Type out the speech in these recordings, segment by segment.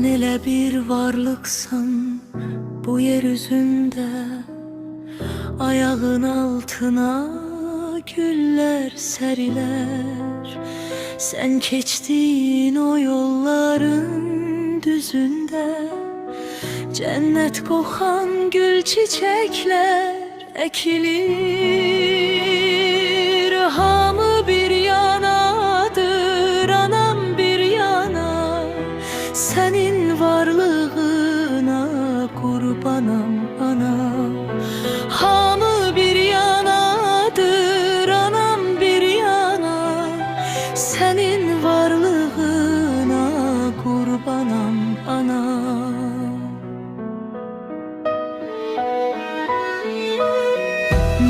Sen elə bir varlıksan bu yeryüzünde, ayağın altına güller seriler. Sen keçtiğin o yolların düzünde, cennet kokan gül çiçekler ekilir. Hamı bir yanadır, anam bir yana, senin varlığına kurbanam ana. Hamı bir yanadır, anam bir yana, senin varlığına kurbanam ana.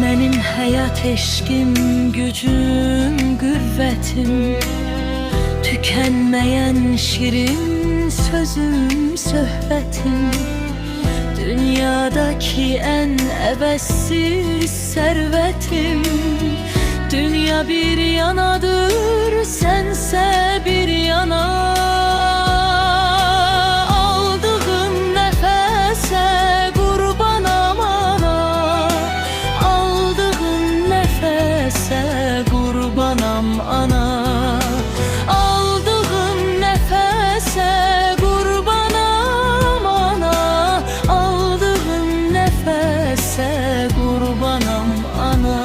Mənim həyat eşqim, gücüm, qüvvətim, tükənməyən şirin sözüm, söhbətim, dünyadaki ən əvəzsiz sərvətim. Dünya bir yanadır, sənsə bir yana. Aldığın nəfəsə qurbanam ana, aldığın nəfəsə qurbanam ana. Aldığın nəfəsə qurbanam ana, aldığın nəfəsə qurbanam ana.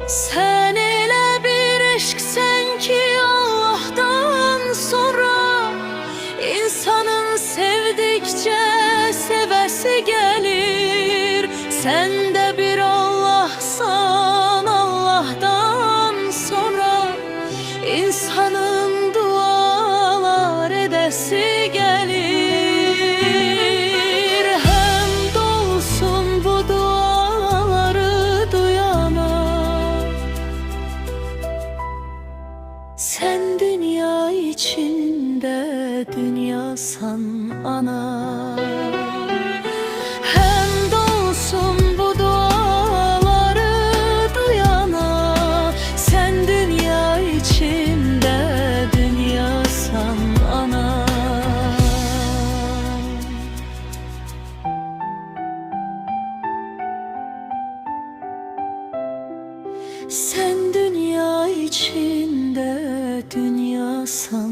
Sen elə bir eşqsən ki Allah'tan sonra, insanın sevdikçe sevesi gelir. Sen de bir Allah'san, Allah'tan sonra insanın dualar edesi gelir. Həmd olsun bu duaları duyana. Sen dünya içinde dünyasan ana. Həmd olsun bu duaları duyana. Sen dünya içinde dünyasan ana. Sen dünya içinde dünyasan